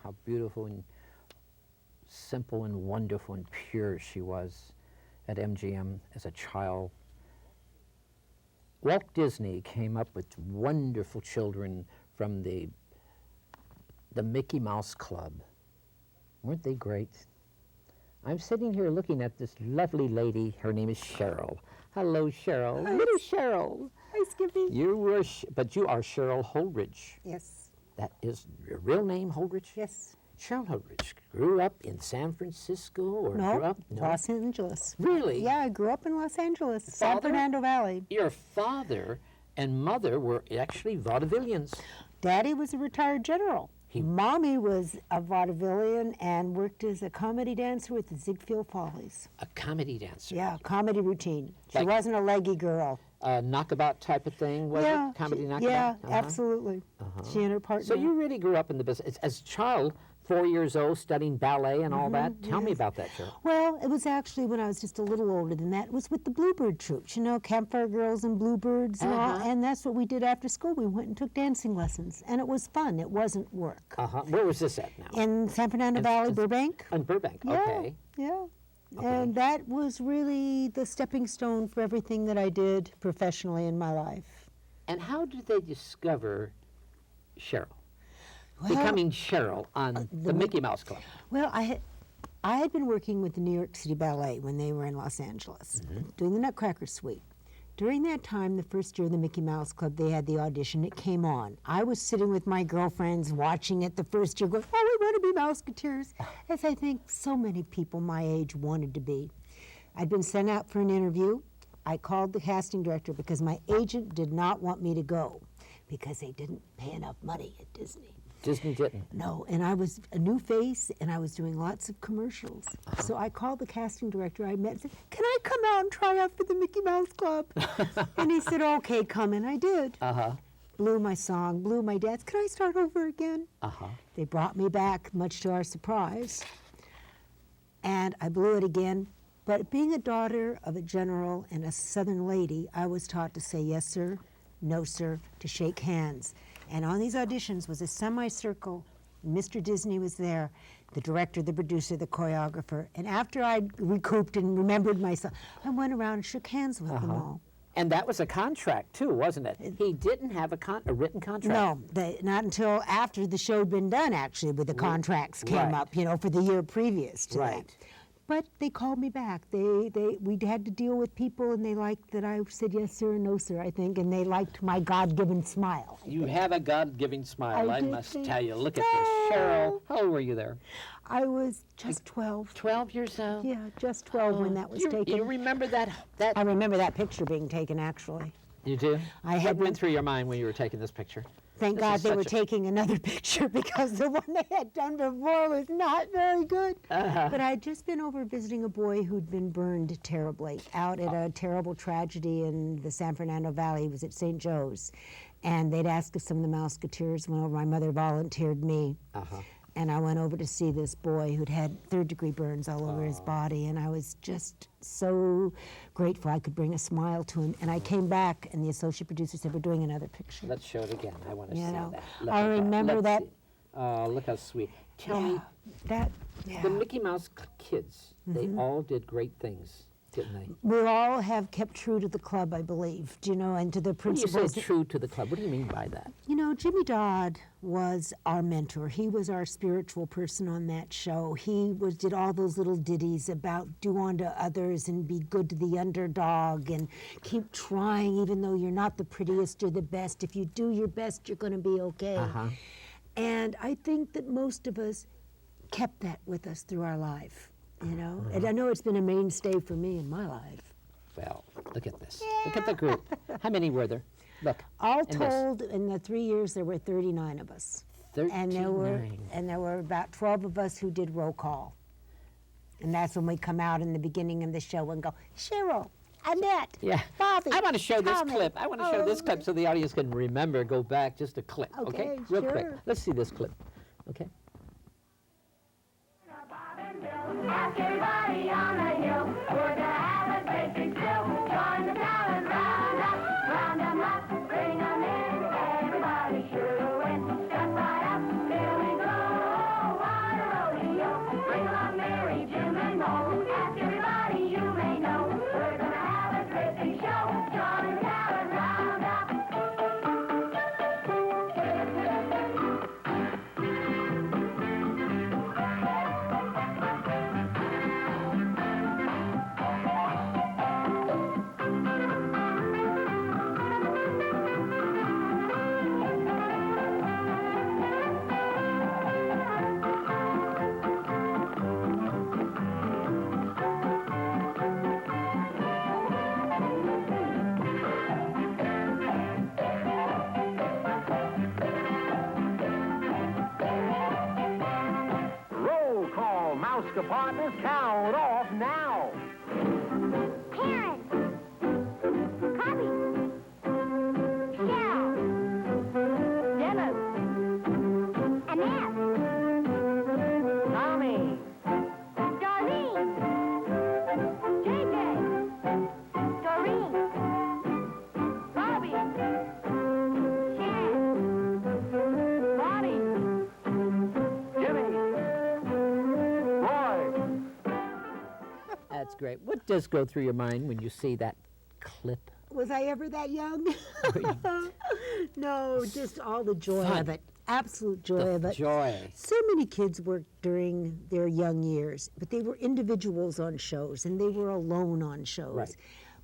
how beautiful and simple and wonderful and pure she was at MGM as a child. Walt Disney came up with wonderful children from the Mickey Mouse Club. Weren't they great? I'm sitting here looking at this lovely lady. Her name is Cheryl. Hello, Cheryl. Hi. Little Cheryl. Hi, Skippy. But you are Cheryl Holdridge. Yes. That is your real name, Holdridge? Yes. Cheryl Holdridge grew up in San Francisco or grew No, up? Los Angeles. Really? Yeah, I grew up in Los Angeles, San Father? Fernando Valley. Your father and mother were actually vaudevillians. Daddy was a retired general. Mommy was a vaudevillian and worked as a comedy dancer with the Ziegfeld Follies. A comedy dancer. Yeah, comedy routine. She Like- wasn't a leggy girl. Knockabout type of thing, was yeah, it? Comedy she- knockabout? Yeah, Uh-huh. absolutely. She and her partner. So you really grew up in the business. As a child, 4 years old, studying ballet and all that. Tell me about that, Cheryl. Well, it was actually when I was just a little older than that. It was with the Bluebird troops, you know, Campfire Girls and Bluebirds and all. And that's what we did after school. We went and took dancing lessons, and it was fun. It wasn't work. Where was this at now? In San Fernando Valley, Burbank. In Burbank, Yeah, okay. yeah. Okay. And that was really the stepping stone for everything that I did professionally in my life. And how did they discover Cheryl? Well, Becoming Cheryl on the Mickey Mouse Club. Well, I had been working with the New York City Ballet when they were in Los Angeles, doing the Nutcracker suite. During that time, the first year of the Mickey Mouse Club, they had the audition. It came on. I was sitting with my girlfriends watching it the first year going, oh, we want to be Mouseketeers, as I think so many people my age wanted to be. I'd been sent out for an interview. I called the casting director because my agent did not want me to go because they didn't pay enough money at Disney. Disney didn't. No, and I was a new face, and I was doing lots of commercials. So I called the casting director I met and said, can I come out and try out for the Mickey Mouse Club? And he said, okay, come, and I did. Blew my song, blew my dance. Can I start over again? They brought me back, much to our surprise. And I blew it again. But being a daughter of a general and a Southern lady, I was taught to say yes, sir, no, sir, to shake hands. And on these auditions was a semicircle. Mr. Disney was there, the director, the producer, the choreographer. And after I'd recouped and remembered myself, I went around and shook hands with them all. And that was a contract, too, wasn't it? He didn't have a written contract. No, not until after the show had been done, actually, with the contracts came up, you know, for the year previous to that. But they called me back. We had to deal with people, and they liked that I said yes, sir, and no, sir, I think, and they liked my God-given smile. You have a God-giving smile, I must tell you. Look at this. Cheryl, how old were you there? I was just 12. 12 years old? Yeah, just 12 when that was taken. You remember that? I remember that picture being taken, actually. You do? What went through your mind when you were taking this picture? Thank God they were taking another picture because the one they had done before was not very good. But I had just been over visiting a boy who'd been burned terribly out at a terrible tragedy in the San Fernando Valley. He was at St. Joe's. And they'd asked if some of the Mouseketeers went over. My mother volunteered me. And I went over to see this boy who'd had third-degree burns all over his body, and I was just so grateful I could bring a smile to him. And I came back, and the associate producer said, we're doing another picture. Let's show it again. I want to see that. I remember that. Look how sweet. Tell me, the Mickey Mouse kids, they all did great things, didn't they? We all have kept true to the club, I believe, you know, and to the principles. When you say true to the club, what do you mean by that? You know, Jimmy Dodd was our mentor. He was our spiritual person on that show. He did all those little ditties about do unto others and be good to the underdog and keep trying even though you're not the prettiest or the best. If you do your best, you're going to be okay. And I think that most of us kept that with us through our life. You know, and I know it's been a mainstay for me in my life. Well, look at this. Look at the group. How many were there? Look. All told, in the 3 years, there were 39 of us. 39. And there were about 12 of us who did roll call. And that's when we come out in the beginning of the show and go, Cheryl, Annette, Bobby, I want to show this Tommy. clip. I want to show this clip so the audience can remember, go back just a clip, okay? Real quick. Let's see this clip, okay? Ask everybody on the hill, we're to have a great big fill. Join the talent round them up, bring them in. Everybody sure will win. Step right up, here we go. Mouse compartments count off now. Parents. Cubby. Cheryl. Dennis. Annette. Tommy. Darlene. JJ. Doreen. Bobby. Sharon. Bonnie. Jimmy. Roy. That's great. What does go through your mind when you see that clip? Was I ever that young? No, just all the joy Fun. of it. Absolute joy of it. Joy. So many kids worked during their young years, but they were individuals on shows and they were alone on shows. Right.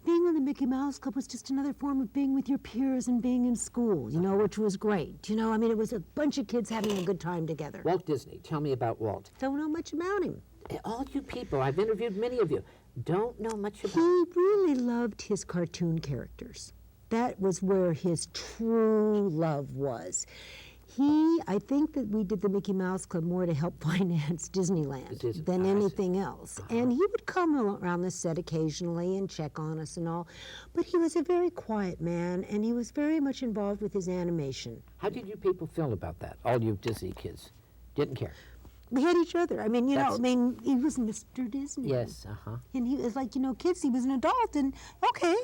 Being on the Mickey Mouse Club was just another form of being with your peers and being in school, you know, which was great. You know, I mean, it was a bunch of kids having a good time together. Walt Disney. Tell me about Walt. Don't know much about him. All you people, I've interviewed many of you, don't know much about He really loved his cartoon characters. That was where his true love was. I think that we did the Mickey Mouse Club more to help finance Disneyland than I see. anything else. And he would come around the set occasionally and check on us and all. But he was a very quiet man, and he was very much involved with his animation. How did you people feel about that? All you Disney kids didn't care. We had each other. I mean, That's- he was Mr. Disney. Yes, And he was like, kids, he was an adult, and okay.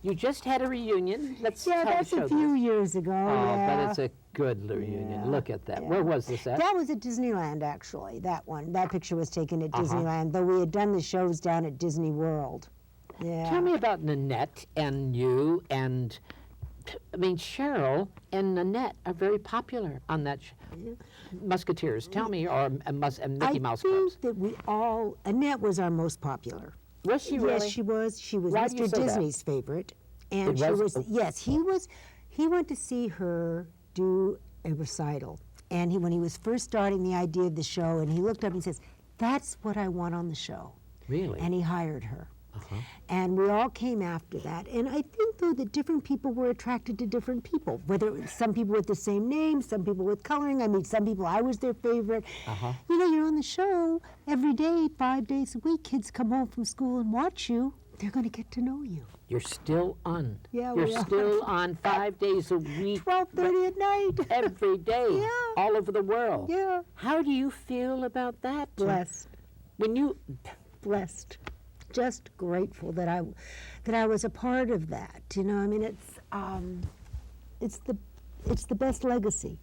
You just had a reunion. Let's Yeah, that's show a few this. years ago. Oh, yeah. but it's a good reunion. Yeah, Look at that. yeah. Where was this at? That was at Disneyland, actually, that one. That picture was taken at Uh-huh. Disneyland, though we had done the shows down at Disney World. Yeah. Tell me about Nanette and you and, Cheryl and Nanette are very popular on that Musketeers. Tell me, or and Mickey Mouse I Clubs. think that we all, Annette was our most popular. Was she really? Yes, she was. She was Why do you Mr. say that? Disney's favorite. And It she was? was, yes, he went to see her do a recital. And when he was first starting the idea of the show, and he looked up and says, "That's what I want on the show." Really? And he hired her. And we all came after that. And I think, though, that different people were attracted to different people, whether it was some people with the same name, some people with coloring. I mean, some people, I was their favorite. You're on the show every day, 5 days a week. Kids come home from school and watch you. They're going to get to know you. You're still on. Yeah, You're we are. still on 5 days a week. 12:30 at night. Every day. Yeah. All over the world. Yeah. How do you feel about that? Blessed. When you, Blessed. Just grateful that I was a part of that. It's the best legacy.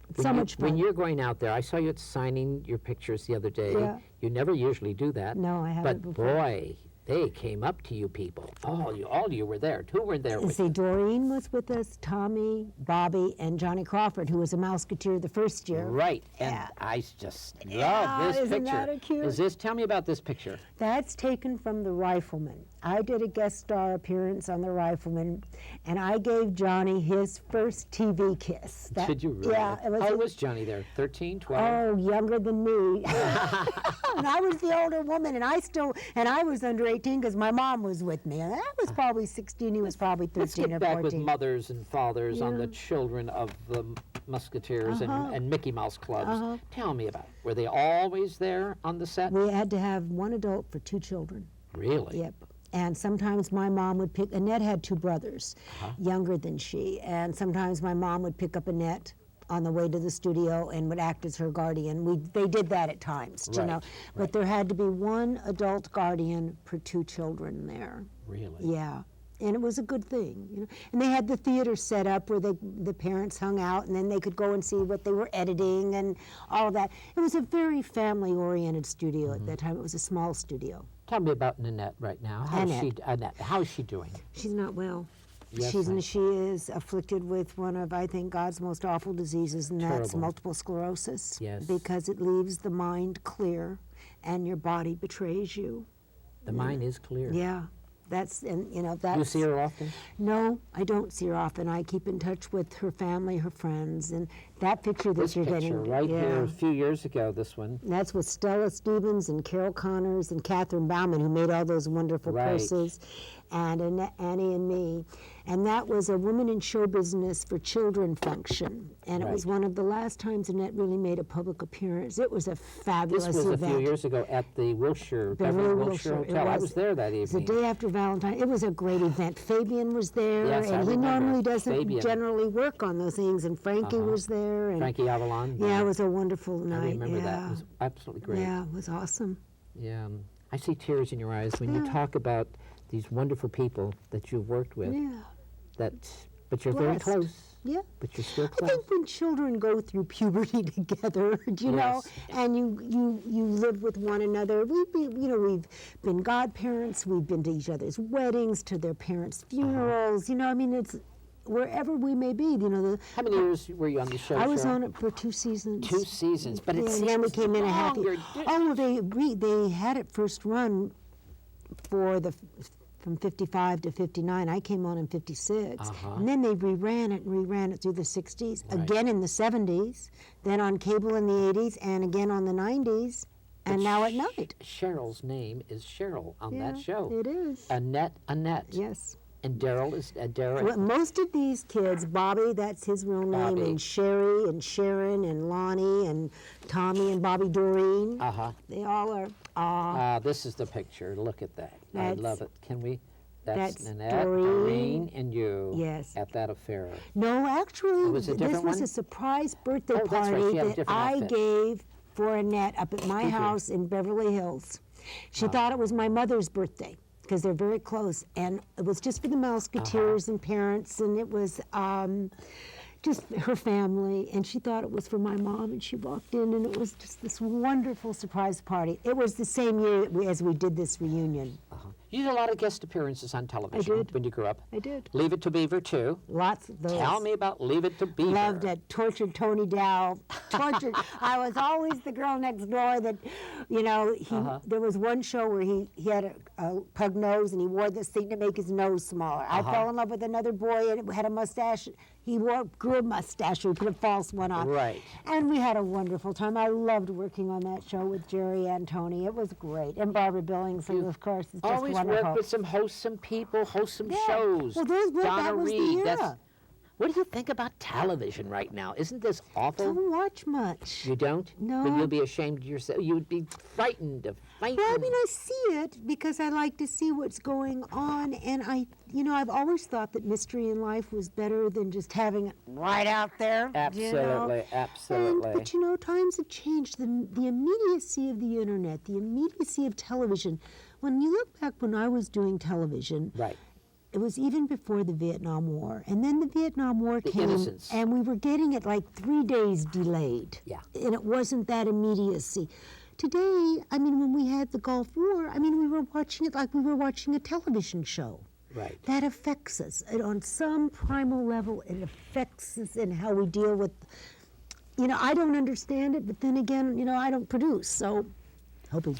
It's so much fun. When you're going out there, I saw you signing your pictures the other day. Yeah. You never usually do that. No, I haven't But before. boy, they came up to you people. All you were there. Who were there with you? See, Doreen was with us, Tommy, Bobby, and Johnny Crawford, who was a Mouseketeer the first year. Right, and Yeah. I just Yeah, love this isn't picture. that a cute- Is this? Tell me about this picture. That's taken from The Rifleman. I did a guest star appearance on The Rifleman, and I gave Johnny his first TV kiss. Did you really? Yeah. It was How a- old was Johnny there? 13, 12? Oh, younger than me. And I was the older woman, and I was under 18 because my mom was with me. And I was probably 16, he was probably 13 Let's get or back 14. with mothers and fathers on Yeah. the children of the Musketeers and Mickey Mouse clubs. Tell me about it. Were they always there on the set? We had to have one adult for 2 children. Really? Yep. And sometimes my mom would pick, Annette had 2 brothers, Uh-huh. younger than she, and sometimes my mom would pick up Annette on the way to the studio and would act as her guardian. They did that at times, you know. Right, But there had to be one adult guardian per 2 children there. Really? Yeah. And it was a good thing, you know. And they had the theater set up where the parents hung out, and then they could go and see what they were editing and all of that. It was a very family-oriented studio at that time. It was a small studio. Tell me about Nanette right now. Annette. How's she doing? She's not well. Yes, She is afflicted with one of, I think, God's most awful diseases, and that's Terrible. multiple sclerosis. Yes. Because it leaves the mind clear, and your body betrays you. The mind is clear. Yeah. That's. You see her often? No, I don't see her often. I keep in touch with her family, her friends, and That picture that This you're picture getting. right yeah. here, a few years ago, this one. That's with Stella Stevens and Carol Connors and Catherine Bauman, who made all those wonderful Right. purses, and Annie and me. And that was a Women in Show Business for Children function. And it was Right. one of the last times Annette really made a public appearance. It was a fabulous This was a event. few years ago at the Wilshire, Beverly Wilshire Wilshire. Hotel. I was there that It was the evening. day after Valentine. It was a great event. Fabian was there, Yes, I and he remember. normally doesn't Fabian. generally work on those things. And Frankie was there. And Frankie Avalon. yeah, it was a wonderful night. I remember yeah. that. It was absolutely great. Yeah, it was awesome. Yeah. I see tears in your eyes when you Yeah. talk about these wonderful people that you've worked with. Yeah. But you're very Blessed. close. Yeah. But you're still I close. think when children go through puberty together, you know, Yes. and you live with one another, we've been godparents, we've been to each other's weddings, to their parents' funerals, you know, I mean, it's wherever we may be, you know. How many years were you on the show, I was Cheryl? on it for 2 seasons. 2 seasons, but it Yeah, seems and then we came in a half longer. year. Oh, they had it first run for from 55 to 59. I came on in 56. And then they reran it through the 60s, Right. again in the 70s, then on cable in the 80s, and again on the 90s, and now at night. Cheryl's name is Cheryl on that Yeah, show. it is. Annette. Yes. And Daryl is Daryl. Well, most of these kids, Bobby, that's his real name, Bobby. and Sherry and Sharon and Lonnie and Tommy and Bobby Doreen, they all are, This is the picture. Look at that. I That's- love it. Can we? That's that's Annette, Doreen. and you. Yes. At that affair. No, actually, was a this different was one? a surprise birthday Oh, that's right, party she had a that different I outfit. gave for Annette up at my Did you? house in Beverly Hills. She thought it was my mother's birthday because they're very close, and it was just for the Mouseketeers and parents, and it was just her family, and she thought it was for my mom, and she walked in, and it was just this wonderful surprise party. It was the same year as we did this reunion. You did a lot of guest appearances on television did. when you grew up. I did. Leave It to Beaver, too. Lots of those. Tell me about Leave It to Beaver. Loved it. Tortured Tony Dow. Tortured. I was always the girl next door that, you know, there was one show where he had a pug nose and he wore this thing to make his nose smaller. I fell in love with another boy and it had a mustache. He grew a mustache, so he put a false one on. Right. And we had a wonderful time. I loved working on that show with Jerry and Tony. It was great. And Barbara Billingsley, of course, is just Always wonderful. work with some wholesome people, wholesome Yeah. shows. Well, that was the Reed. era. What do you think about television right now? Isn't this awful? Don't watch much. You don't? No. Then you'll be ashamed of yourself. You would be frightened of fighting. Well, I mean, I see it because I like to see what's going on, and I've always thought that mystery in life was better than just having it right out there. Absolutely, absolutely. But you know, times have changed. The immediacy of the internet, the immediacy of television. When you look back when I was doing television, Right. it was even before the Vietnam War. And then the Vietnam War came, innocence. and we were getting it like 3 days delayed. Yeah. And it wasn't that immediacy. Today, I mean, when we had the Gulf War, I mean, we were watching it like we were watching a television show. Right. That affects us. And on some primal level, it affects us in how we deal with, you know, I don't understand it, but then again, you know, I don't produce, so hoping.